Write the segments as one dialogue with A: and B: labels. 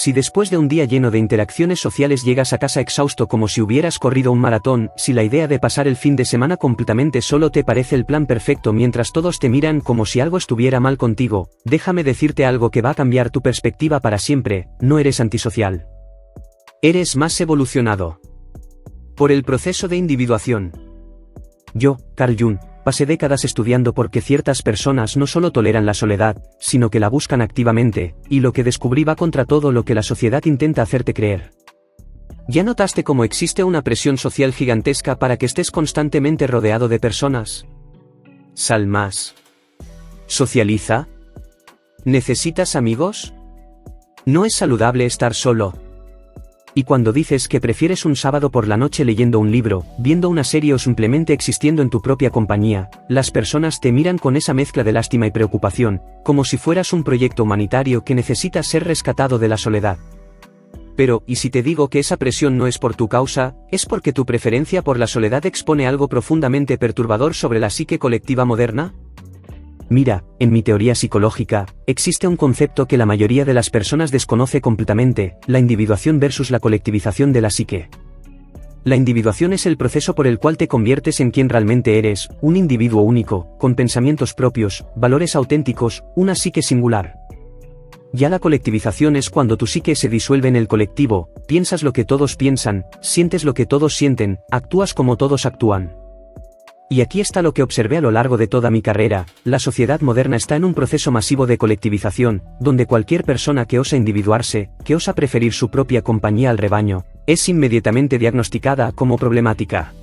A: Si después de un día lleno de interacciones sociales llegas a casa exhausto como si hubieras corrido un maratón, si la idea de pasar el fin de semana completamente solo te parece el plan perfecto mientras todos te miran como si algo estuviera mal contigo, déjame decirte algo que va a cambiar tu perspectiva para siempre: no eres antisocial. Eres más evolucionado. Por el proceso de individuación. Yo, Carl Jung, pasé décadas estudiando por qué ciertas personas no solo toleran la soledad, sino que la buscan activamente, y lo que descubrí va contra todo lo que la sociedad intenta hacerte creer. ¿Ya notaste cómo existe una presión social gigantesca para que estés constantemente rodeado de personas? Sal más. Socializa. ¿Necesitas amigos? No es saludable estar solo. Y cuando dices que prefieres un sábado por la noche leyendo un libro, viendo una serie o simplemente existiendo en tu propia compañía, las personas te miran con esa mezcla de lástima y preocupación, como si fueras un proyecto humanitario que necesita ser rescatado de la soledad. Pero, ¿y si te digo que esa presión no es por tu causa, es porque tu preferencia por la soledad expone algo profundamente perturbador sobre la psique colectiva moderna? Mira, en mi teoría psicológica, existe un concepto que la mayoría de las personas desconoce completamente: la individuación versus la colectivización de la psique. La individuación es el proceso por el cual te conviertes en quien realmente eres, un individuo único, con pensamientos propios, valores auténticos, una psique singular. Ya la colectivización es cuando tu psique se disuelve en el colectivo, piensas lo que todos piensan, sientes lo que todos sienten, actúas como todos actúan. Y aquí está lo que observé a lo largo de toda mi carrera: la sociedad moderna está en un proceso masivo de colectivización, donde cualquier persona que osa individuarse, que osa preferir su propia compañía al rebaño, es inmediatamente diagnosticada como problemática.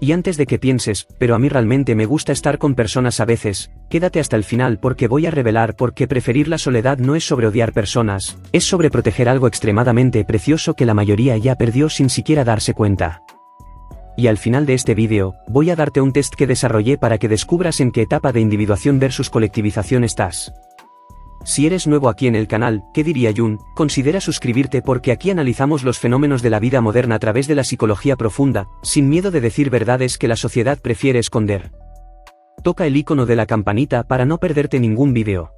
A: Y antes de que pienses, pero a mí realmente me gusta estar con personas a veces, quédate hasta el final porque voy a revelar por qué preferir la soledad no es sobre odiar personas, es sobre proteger algo extremadamente precioso que la mayoría ya perdió sin siquiera darse cuenta. Y al final de este vídeo, voy a darte un test que desarrollé para que descubras en qué etapa de individuación versus colectivización estás. Si eres nuevo aquí en el canal, ¿qué diría Jung? Considera suscribirte porque aquí analizamos los fenómenos de la vida moderna a través de la psicología profunda, sin miedo de decir verdades que la sociedad prefiere esconder. Toca el icono de la campanita para no perderte ningún vídeo.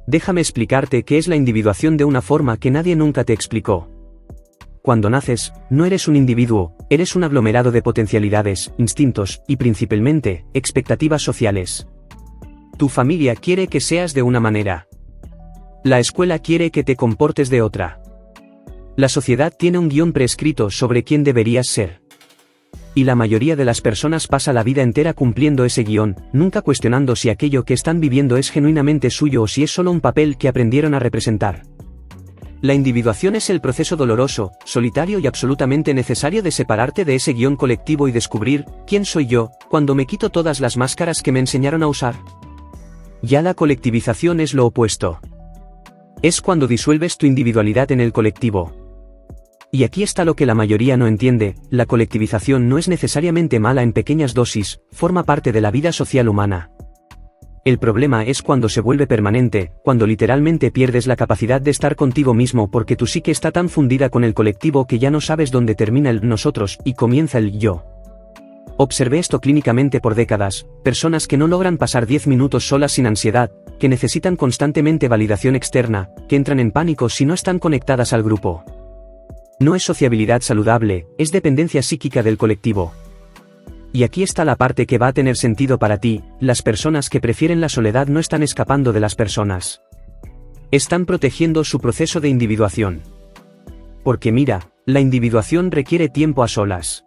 A: Déjame explicarte qué es la individuación de una forma que nadie nunca te explicó. Cuando naces, no eres un individuo, eres un aglomerado de potencialidades, instintos, y principalmente, expectativas sociales. Tu familia quiere que seas de una manera. La escuela quiere que te comportes de otra. La sociedad tiene un guión prescrito sobre quién deberías ser. Y la mayoría de las personas pasa la vida entera cumpliendo ese guión, nunca cuestionando si aquello que están viviendo es genuinamente suyo o si es solo un papel que aprendieron a representar. La individuación es el proceso doloroso, solitario y absolutamente necesario de separarte de ese guión colectivo y descubrir quién soy yo, cuando me quito todas las máscaras que me enseñaron a usar. Ya la colectivización es lo opuesto. Es cuando disuelves tu individualidad en el colectivo. Y aquí está lo que la mayoría no entiende: la colectivización no es necesariamente mala en pequeñas dosis, forma parte de la vida social humana. El problema es cuando se vuelve permanente, cuando literalmente pierdes la capacidad de estar contigo mismo porque tu psique está tan fundida con el colectivo que ya no sabes dónde termina el nosotros y comienza el yo. Observé esto clínicamente por décadas: personas que no logran pasar 10 minutos solas sin ansiedad, que necesitan constantemente validación externa, que entran en pánico si no están conectadas al grupo. No es sociabilidad saludable, es dependencia psíquica del colectivo. Y aquí está la parte que va a tener sentido para ti: las personas que prefieren la soledad no están escapando de las personas. Están protegiendo su proceso de individuación. Porque mira, la individuación requiere tiempo a solas.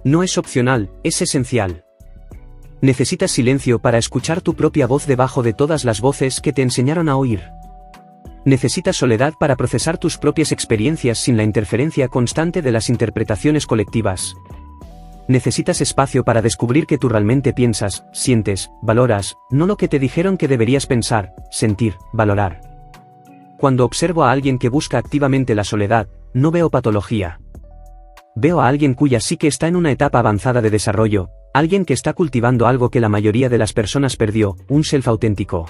A: No es opcional, es esencial. Necesitas silencio para escuchar tu propia voz debajo de todas las voces que te enseñaron a oír. Necesitas soledad para procesar tus propias experiencias sin la interferencia constante de las interpretaciones colectivas. Necesitas espacio para descubrir que tú realmente piensas, sientes, valoras, no lo que te dijeron que deberías pensar, sentir, valorar. Cuando observo a alguien que busca activamente la soledad, no veo patología. Veo a alguien cuya psique está en una etapa avanzada de desarrollo, alguien que está cultivando algo que la mayoría de las personas perdió, un self auténtico.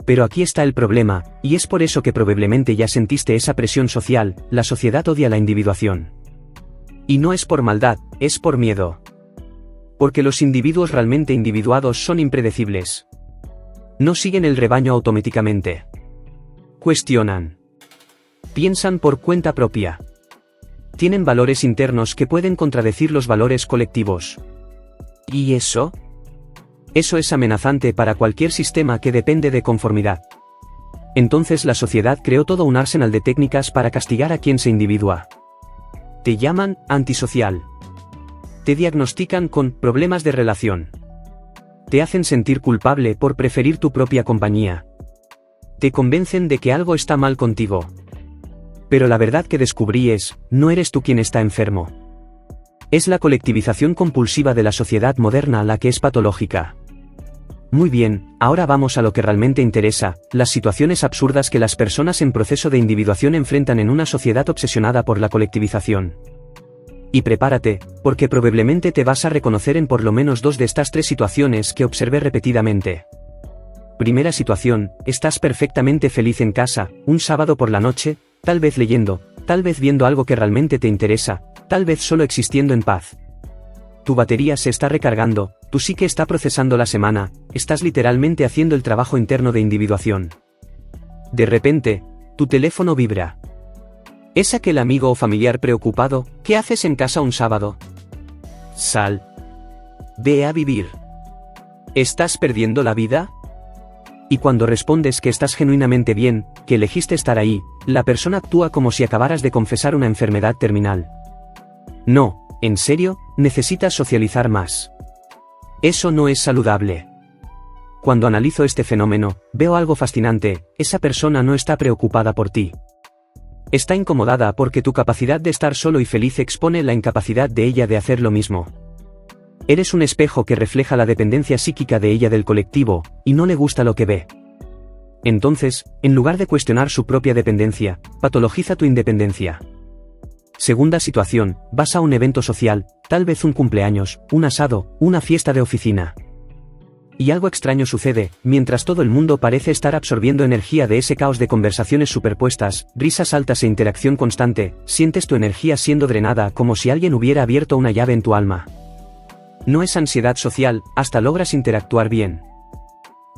A: Pero aquí está el problema, y es por eso que probablemente ya sentiste esa presión social: la sociedad odia la individuación. Y no es por maldad, es por miedo. Porque los individuos realmente individuados son impredecibles. No siguen el rebaño automáticamente. Cuestionan. Piensan por cuenta propia. Tienen valores internos que pueden contradecir los valores colectivos. ¿Y eso? Eso es amenazante para cualquier sistema que depende de conformidad. Entonces la sociedad creó todo un arsenal de técnicas para castigar a quien se individúa. Te llaman antisocial. Te diagnostican con problemas de relación. Te hacen sentir culpable por preferir tu propia compañía. Te convencen de que algo está mal contigo. Pero la verdad que descubrí es, no eres tú quien está enfermo. Es la colectivización compulsiva de la sociedad moderna la que es patológica. Muy bien, ahora vamos a lo que realmente interesa, las situaciones absurdas que las personas en proceso de individuación enfrentan en una sociedad obsesionada por la colectivización. Y prepárate, porque probablemente te vas a reconocer en por lo menos dos de estas tres situaciones que observé repetidamente. Primera situación, estás perfectamente feliz en casa, un sábado por la noche, tal vez leyendo, tal vez viendo algo que realmente te interesa, tal vez solo existiendo en paz. Tu batería se está recargando, tu psique está procesando la semana, estás literalmente haciendo el trabajo interno de individuación. De repente, tu teléfono vibra. ¿Es aquel amigo o familiar preocupado? ¿Qué haces en casa un sábado? Sal. Ve a vivir. ¿Estás perdiendo la vida? Y cuando respondes que estás genuinamente bien, que elegiste estar ahí, la persona actúa como si acabaras de confesar una enfermedad terminal. No, en serio, necesitas socializar más. Eso no es saludable. Cuando analizo este fenómeno, veo algo fascinante, esa persona no está preocupada por ti. Está incomodada porque tu capacidad de estar solo y feliz expone la incapacidad de ella de hacer lo mismo. Eres un espejo que refleja la dependencia psíquica de ella del colectivo, y no le gusta lo que ve. Entonces, en lugar de cuestionar su propia dependencia, patologiza tu independencia. Segunda situación, vas a un evento social, tal vez un cumpleaños, un asado, una fiesta de oficina. Y algo extraño sucede, mientras todo el mundo parece estar absorbiendo energía de ese caos de conversaciones superpuestas, risas altas e interacción constante, sientes tu energía siendo drenada como si alguien hubiera abierto una llave en tu alma. No es ansiedad social, hasta logras interactuar bien.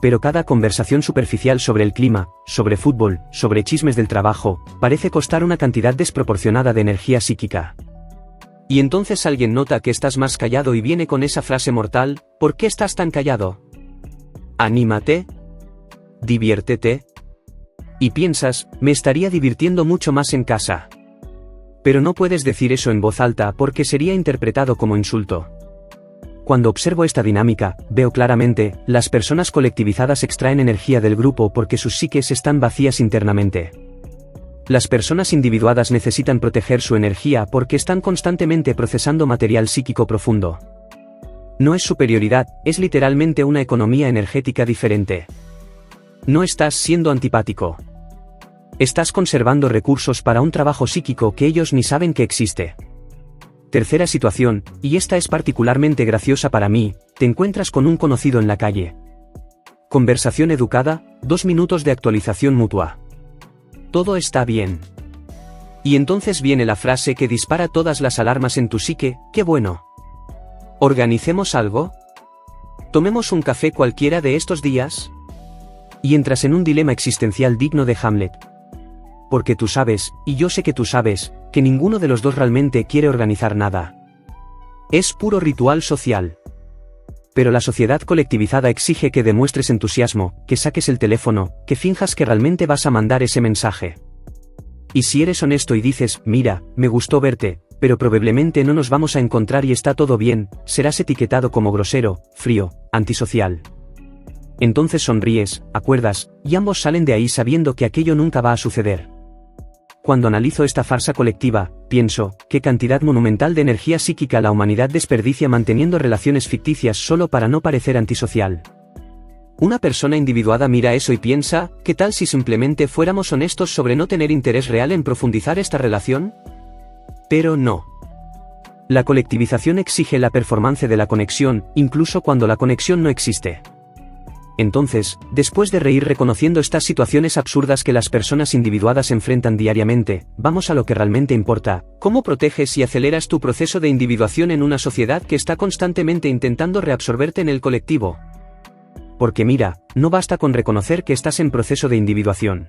A: Pero cada conversación superficial sobre el clima, sobre fútbol, sobre chismes del trabajo, parece costar una cantidad desproporcionada de energía psíquica. Y entonces alguien nota que estás más callado y viene con esa frase mortal, ¿por qué estás tan callado? Anímate. Diviértete. Y piensas, me estaría divirtiendo mucho más en casa. Pero no puedes decir eso en voz alta porque sería interpretado como insulto. Cuando observo esta dinámica, veo claramente, las personas colectivizadas extraen energía del grupo porque sus psiques están vacías internamente. Las personas individuadas necesitan proteger su energía porque están constantemente procesando material psíquico profundo. No es superioridad, es literalmente una economía energética diferente. No estás siendo antipático. Estás conservando recursos para un trabajo psíquico que ellos ni saben que existe. Tercera situación, y esta es particularmente graciosa para mí, te encuentras con un conocido en la calle. Conversación educada, 2 minutos de actualización mutua. Todo está bien. Y entonces viene la frase que dispara todas las alarmas en tu psique, ¡qué bueno! ¿Organicemos algo? ¿Tomemos un café cualquiera de estos días? Y entras en un dilema existencial digno de Hamlet. Porque tú sabes, y yo sé que tú sabes, que ninguno de los dos realmente quiere organizar nada. Es puro ritual social. Pero la sociedad colectivizada exige que demuestres entusiasmo, que saques el teléfono, que finjas que realmente vas a mandar ese mensaje. Y si eres honesto y dices, mira, me gustó verte, pero probablemente no nos vamos a encontrar y está todo bien, serás etiquetado como grosero, frío, antisocial. Entonces sonríes, acuerdas, y ambos salen de ahí sabiendo que aquello nunca va a suceder. Cuando analizo esta farsa colectiva, pienso, qué cantidad monumental de energía psíquica la humanidad desperdicia manteniendo relaciones ficticias solo para no parecer antisocial. Una persona individuada mira eso y piensa, ¿qué tal si simplemente fuéramos honestos sobre no tener interés real en profundizar esta relación? Pero no. La colectivización exige la performance de la conexión, incluso cuando la conexión no existe. Entonces, después de reír reconociendo estas situaciones absurdas que las personas individuadas enfrentan diariamente, vamos a lo que realmente importa: ¿cómo proteges y aceleras tu proceso de individuación en una sociedad que está constantemente intentando reabsorberte en el colectivo? Porque mira, no basta con reconocer que estás en proceso de individuación.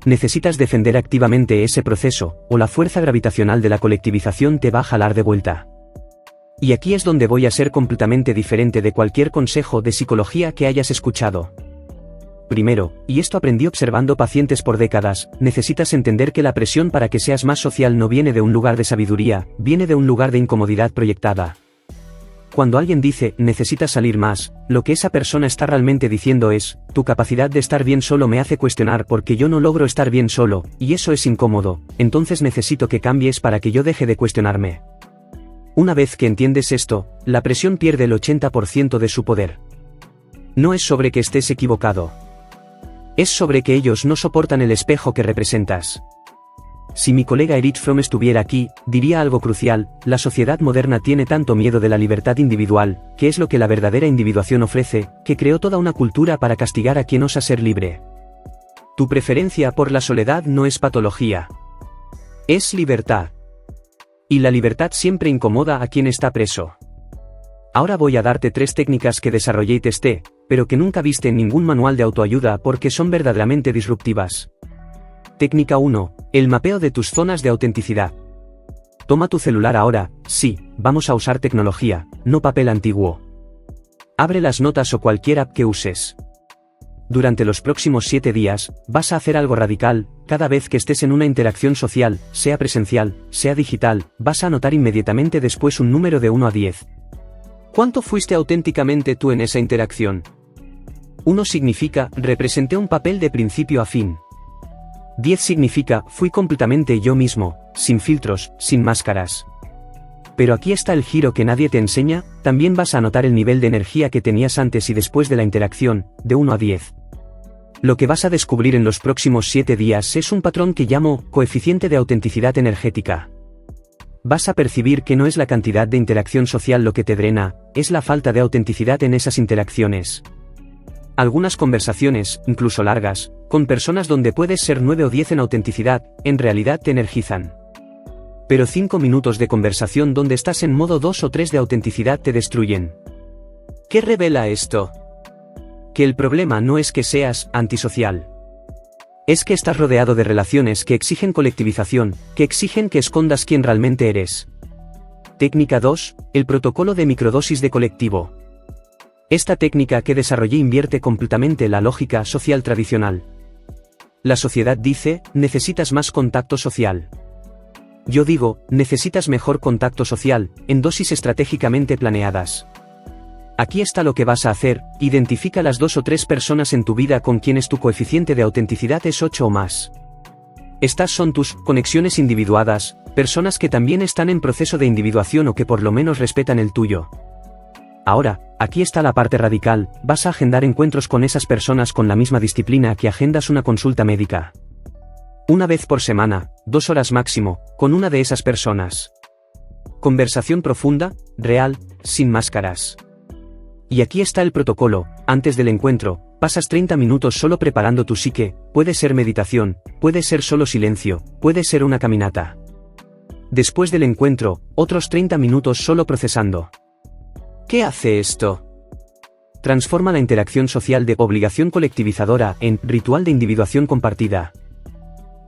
A: necesitas defender activamente ese proceso, o la fuerza gravitacional de la colectivización te va a jalar de vuelta. Y aquí es donde voy a ser completamente diferente de cualquier consejo de psicología que hayas escuchado. Primero, y esto aprendí observando pacientes por décadas, necesitas entender que la presión para que seas más social no viene de un lugar de sabiduría, viene de un lugar de incomodidad proyectada. Cuando alguien dice, necesitas salir más, lo que esa persona está realmente diciendo es, tu capacidad de estar bien solo me hace cuestionar porque yo no logro estar bien solo, y eso es incómodo, entonces necesito que cambies para que yo deje de cuestionarme. Una vez que entiendes esto, la presión pierde el 80% de su poder. No es sobre que estés equivocado. Es sobre que ellos no soportan el espejo que representas. Si mi colega Erich Fromm estuviera aquí, diría algo crucial: la sociedad moderna tiene tanto miedo de la libertad individual, que es lo que la verdadera individuación ofrece, que creó toda una cultura para castigar a quien osa ser libre. Tu preferencia por la soledad no es patología. Es libertad. Y la libertad siempre incomoda a quien está preso. Ahora voy a darte 3 técnicas que desarrollé y testé, pero que nunca viste en ningún manual de autoayuda porque son verdaderamente disruptivas. Técnica 1. El mapeo de tus zonas de autenticidad. Toma tu celular ahora, sí, vamos a usar tecnología, no papel antiguo. Abre las notas o cualquier app que uses. Durante los próximos 7 días, vas a hacer algo radical: cada vez que estés en una interacción social, sea presencial, sea digital, vas a anotar inmediatamente después un número de 1 a 10. ¿Cuánto fuiste auténticamente tú en esa interacción? 1 significa, representé un papel de principio a fin. 10 significa, fui completamente yo mismo, sin filtros, sin máscaras. Pero aquí está el giro que nadie te enseña: también vas a anotar el nivel de energía que tenías antes y después de la interacción, de 1 a 10. Lo que vas a descubrir en los próximos 7 días es un patrón que llamo coeficiente de autenticidad energética. Vas a percibir que no es la cantidad de interacción social lo que te drena, es la falta de autenticidad en esas interacciones. Algunas conversaciones, incluso largas, con personas donde puedes ser 9 o 10 en autenticidad, en realidad te energizan. Pero 5 minutos de conversación donde estás en modo 2 o 3 de autenticidad te destruyen. ¿Qué revela esto? Que el problema no es que seas antisocial. Es que estás rodeado de relaciones que exigen colectivización, que exigen que escondas quién realmente eres. Técnica 2. El protocolo de microdosis de colectivo. Esta técnica que desarrollé invierte completamente la lógica social tradicional. La sociedad dice, necesitas más contacto social. Yo digo, necesitas mejor contacto social, en dosis estratégicamente planeadas. Aquí está lo que vas a hacer: identifica las 2 o 3 personas en tu vida con quienes tu coeficiente de autenticidad es 8 o más. Estas son tus conexiones individuadas, personas que también están en proceso de individuación o que por lo menos respetan el tuyo. Ahora, aquí está la parte radical: vas a agendar encuentros con esas personas con la misma disciplina que agendas una consulta médica. Una vez por semana, 2 horas máximo, con una de esas personas. Conversación profunda, real, sin máscaras. Y aquí está el protocolo: antes del encuentro, pasas 30 minutos solo preparando tu psique, puede ser meditación, puede ser solo silencio, puede ser una caminata. Después del encuentro, otros 30 minutos solo procesando. ¿Qué hace esto? Transforma la interacción social de obligación colectivizadora en ritual de individuación compartida.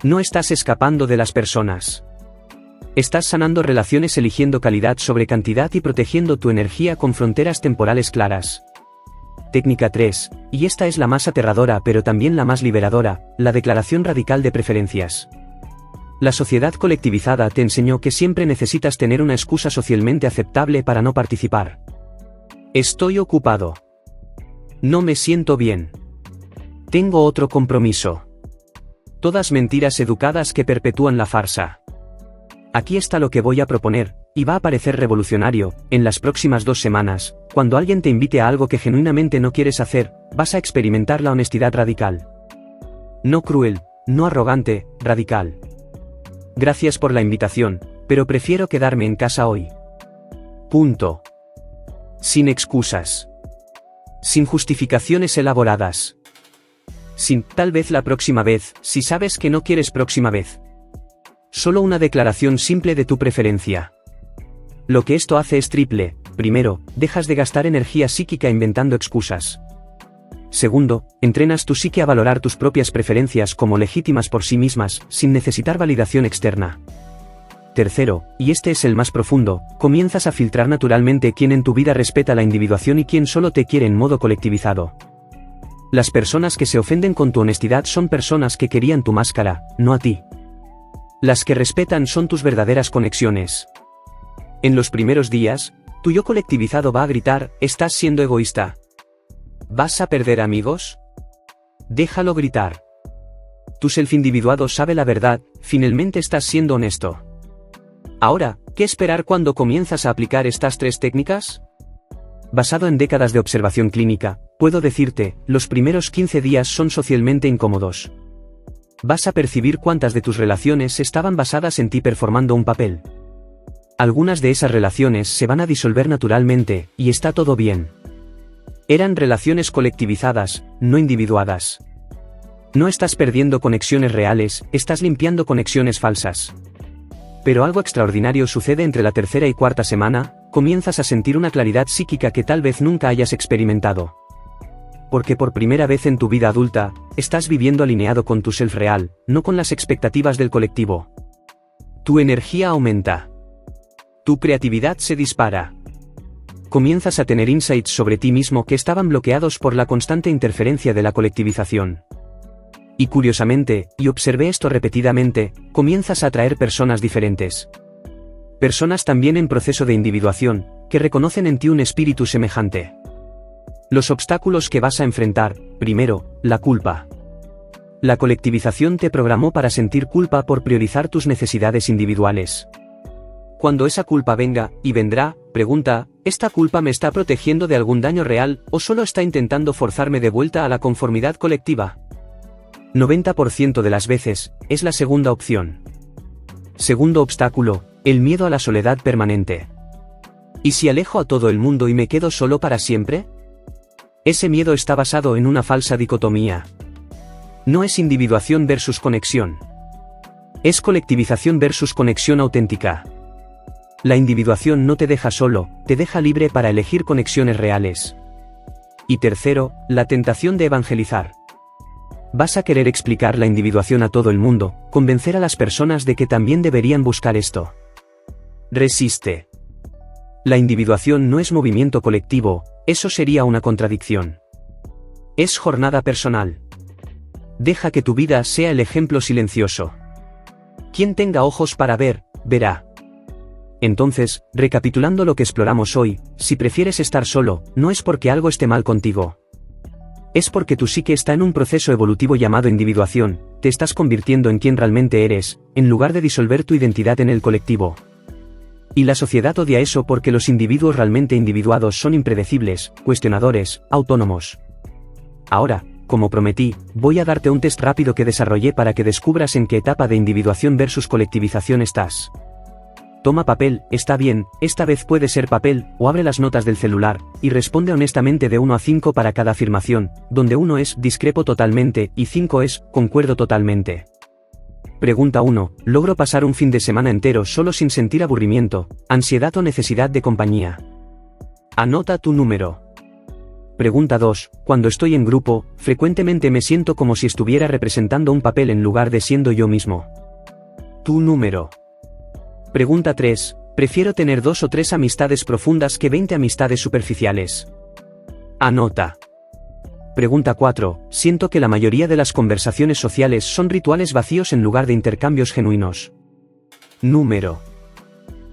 A: No estás escapando de las personas. Estás sanando relaciones eligiendo calidad sobre cantidad y protegiendo tu energía con fronteras temporales claras. Técnica 3, y esta es la más aterradora pero también la más liberadora: la declaración radical de preferencias. La sociedad colectivizada te enseñó que siempre necesitas tener una excusa socialmente aceptable para no participar. Estoy ocupado. No me siento bien. Tengo otro compromiso. Todas mentiras educadas que perpetúan la farsa. Aquí está lo que voy a proponer, y va a parecer revolucionario: en las próximas 2 semanas, cuando alguien te invite a algo que genuinamente no quieres hacer, vas a experimentar la honestidad radical. No cruel, no arrogante, radical. Gracias por la invitación, pero prefiero quedarme en casa hoy. Punto. Sin excusas. Sin justificaciones elaboradas. Sin, tal vez la próxima vez, si sabes que no quieres próxima vez. Solo una declaración simple de tu preferencia. Lo que esto hace es triple: primero, dejas de gastar energía psíquica inventando excusas. Segundo, entrenas tu psique a valorar tus propias preferencias como legítimas por sí mismas, sin necesitar validación externa. Tercero, y este es el más profundo, comienzas a filtrar naturalmente quién en tu vida respeta la individuación y quién solo te quiere en modo colectivizado. Las personas que se ofenden con tu honestidad son personas que querían tu máscara, no a ti. Las que respetan son tus verdaderas conexiones. En los primeros días, tu yo colectivizado va a gritar, estás siendo egoísta. ¿Vas a perder amigos? Déjalo gritar. Tu self individuado sabe la verdad, finalmente estás siendo honesto. Ahora, ¿qué esperar cuando comienzas a aplicar estas 3 técnicas? Basado en décadas de observación clínica, puedo decirte, los primeros 15 días son socialmente incómodos. Vas a percibir cuántas de tus relaciones estaban basadas en ti performando un papel. Algunas de esas relaciones se van a disolver naturalmente, y está todo bien. Eran relaciones colectivizadas, no individuadas. No estás perdiendo conexiones reales, estás limpiando conexiones falsas. Pero algo extraordinario sucede entre la 3ª y 4ª semana, comienzas a sentir una claridad psíquica que tal vez nunca hayas experimentado. Porque por primera vez en tu vida adulta, estás viviendo alineado con tu self real, no con las expectativas del colectivo. Tu energía aumenta. Tu creatividad se dispara. Comienzas a tener insights sobre ti mismo que estaban bloqueados por la constante interferencia de la colectivización. Y curiosamente, y observé esto repetidamente, comienzas a atraer personas diferentes. Personas también en proceso de individuación, que reconocen en ti un espíritu semejante. Los obstáculos que vas a enfrentar, primero, la culpa. La colectivización te programó para sentir culpa por priorizar tus necesidades individuales. Cuando esa culpa venga, y vendrá, pregunta, ¿esta culpa me está protegiendo de algún daño real, o solo está intentando forzarme de vuelta a la conformidad colectiva? 90% de las veces, es la segunda opción. Segundo obstáculo, el miedo a la soledad permanente. ¿Y si alejo a todo el mundo y me quedo solo para siempre? Ese miedo está basado en una falsa dicotomía. No es individuación versus conexión. Es colectivización versus conexión auténtica. La individuación no te deja solo, te deja libre para elegir conexiones reales. Y tercero, la tentación de evangelizar. Vas a querer explicar la individuación a todo el mundo, convencer a las personas de que también deberían buscar esto. Resiste. La individuación no es movimiento colectivo, eso sería una contradicción. Es jornada personal. Deja que tu vida sea el ejemplo silencioso. Quien tenga ojos para ver, verá. Entonces, recapitulando lo que exploramos hoy, si prefieres estar solo, no es porque algo esté mal contigo. Es porque tu psique está en un proceso evolutivo llamado individuación, te estás convirtiendo en quien realmente eres, en lugar de disolver tu identidad en el colectivo. Y la sociedad odia eso porque los individuos realmente individuados son impredecibles, cuestionadores, autónomos. Ahora, como prometí, voy a darte un test rápido que desarrollé para que descubras en qué etapa de individuación versus colectivización estás. Toma papel, está bien, esta vez puede ser papel, o abre las notas del celular, y responde honestamente de 1 a 5 para cada afirmación, donde 1 es discrepo totalmente, y 5 es concuerdo totalmente. Pregunta 1, ¿logro pasar un fin de semana entero solo sin sentir aburrimiento, ansiedad o necesidad de compañía? Anota tu número. Pregunta 2, cuando estoy en grupo, frecuentemente me siento como si estuviera representando un papel en lugar de siendo yo mismo. Tu número. Pregunta 3, prefiero tener 2 o 3 amistades profundas que 20 amistades superficiales. Anota. Pregunta 4, siento que la mayoría de las conversaciones sociales son rituales vacíos en lugar de intercambios genuinos. Número.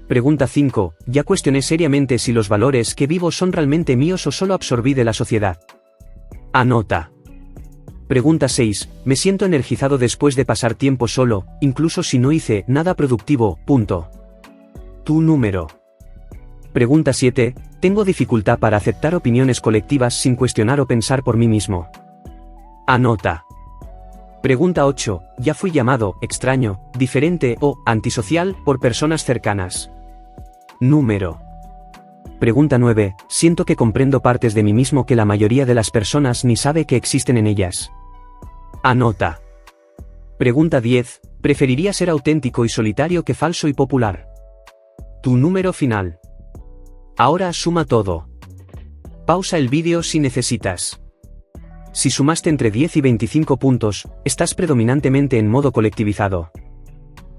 A: Pregunta 5, ya cuestioné seriamente si los valores que vivo son realmente míos o solo absorbí de la sociedad. Anota. Pregunta 6, me siento energizado después de pasar tiempo solo, incluso si no hice nada productivo, punto. Tu número. Pregunta 7, tengo dificultad para aceptar opiniones colectivas sin cuestionar o pensar por mí mismo. Anota. Pregunta 8, ya fui llamado extraño, diferente o antisocial por personas cercanas. Número. Pregunta 9, siento que comprendo partes de mí mismo que la mayoría de las personas ni sabe que existen en ellas. Anota. Pregunta 10, preferiría ser auténtico y solitario que falso y popular. Tu número final. Ahora suma todo. Pausa el vídeo si necesitas. Si sumaste entre 10 y 25 puntos, estás predominantemente en modo colectivizado.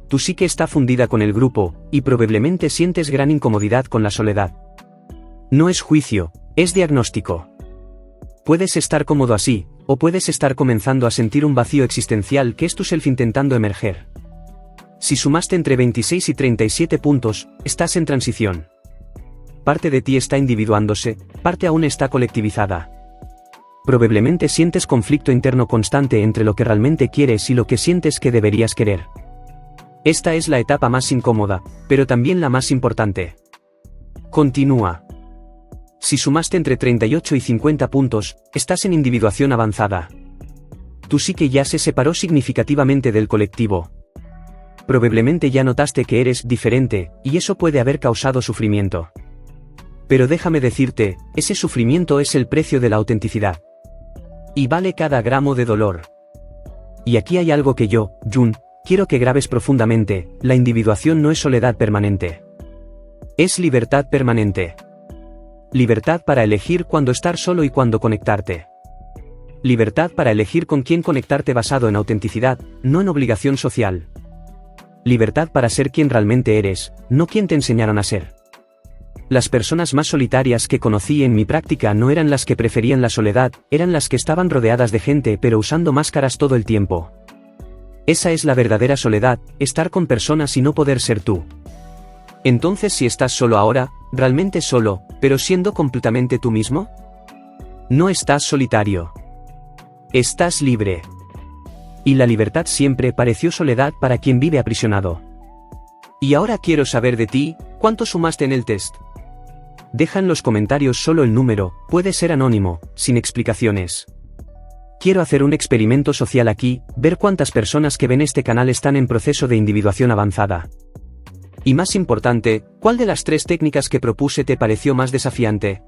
A: Tu psique está fundida con el grupo, y probablemente sientes gran incomodidad con la soledad. No es juicio, es diagnóstico. Puedes estar cómodo así, o puedes estar comenzando a sentir un vacío existencial que es tu self intentando emerger. Si sumaste entre 26 y 37 puntos, estás en transición. Parte de ti está individuándose, parte aún está colectivizada. Probablemente sientes conflicto interno constante entre lo que realmente quieres y lo que sientes que deberías querer. Esta es la etapa más incómoda, pero también la más importante. Continúa. Si sumaste entre 38 y 50 puntos, estás en individuación avanzada. Tu psique ya se separó significativamente del colectivo. Probablemente ya notaste que eres diferente, y eso puede haber causado sufrimiento. Pero déjame decirte, ese sufrimiento es el precio de la autenticidad. Y vale cada gramo de dolor. Y aquí hay algo que yo, Jun, quiero que grabes profundamente: la individuación no es soledad permanente. Es libertad permanente. Libertad para elegir cuándo estar solo y cuándo conectarte. Libertad para elegir con quién conectarte basado en autenticidad, no en obligación social. Libertad para ser quien realmente eres, no quien te enseñaron a ser. Las personas más solitarias que conocí en mi práctica no eran las que preferían la soledad, eran las que estaban rodeadas de gente pero usando máscaras todo el tiempo. Esa es la verdadera soledad, estar con personas y no poder ser tú. Entonces, si estás solo ahora, realmente solo, pero siendo completamente tú mismo, no estás solitario. Estás libre. Y la libertad siempre pareció soledad para quien vive aprisionado. Y ahora quiero saber de ti, ¿cuánto sumaste en el test? Deja en los comentarios solo el número, puede ser anónimo, sin explicaciones. Quiero hacer un experimento social aquí, ver cuántas personas que ven este canal están en proceso de individuación avanzada. Y más importante, ¿cuál de las 3 técnicas que propuse te pareció más desafiante?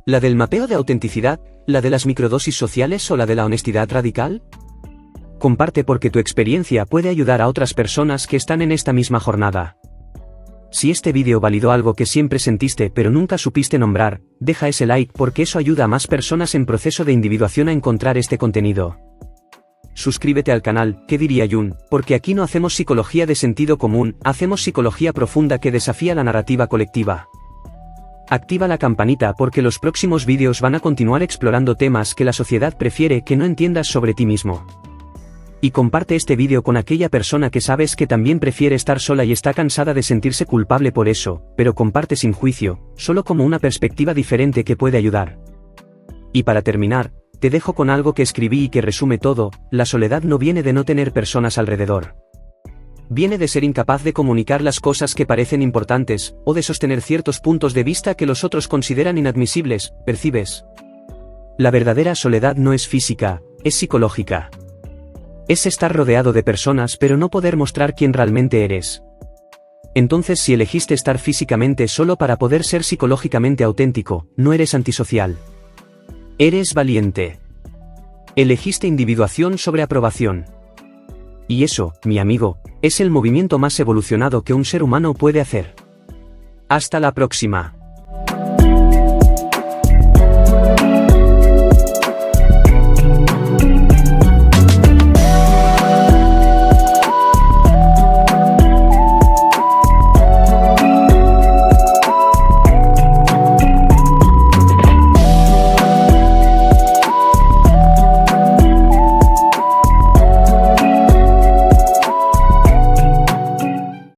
A: ¿La del mapeo de autenticidad, la de las microdosis sociales o la de la honestidad radical? Comparte porque tu experiencia puede ayudar a otras personas que están en esta misma jornada. Si este vídeo validó algo que siempre sentiste pero nunca supiste nombrar, deja ese like porque eso ayuda a más personas en proceso de individuación a encontrar este contenido. Suscríbete al canal, ¿qué diría Jun? Porque aquí no hacemos psicología de sentido común, hacemos psicología profunda que desafía la narrativa colectiva. Activa la campanita porque los próximos vídeos van a continuar explorando temas que la sociedad prefiere que no entiendas sobre ti mismo. Y comparte este vídeo con aquella persona que sabes que también prefiere estar sola y está cansada de sentirse culpable por eso, pero comparte sin juicio, solo como una perspectiva diferente que puede ayudar. Y para terminar, te dejo con algo que escribí y que resume todo: la soledad no viene de no tener personas alrededor. Viene de ser incapaz de comunicar las cosas que parecen importantes, o de sostener ciertos puntos de vista que los otros consideran inadmisibles, ¿percibes? La verdadera soledad no es física, es psicológica. Es estar rodeado de personas pero no poder mostrar quién realmente eres. Entonces, si elegiste estar físicamente solo para poder ser psicológicamente auténtico, no eres antisocial. Eres valiente. Elegiste individuación sobre aprobación. Y eso, mi amigo, es el movimiento más evolucionado que un ser humano puede hacer. Hasta la próxima.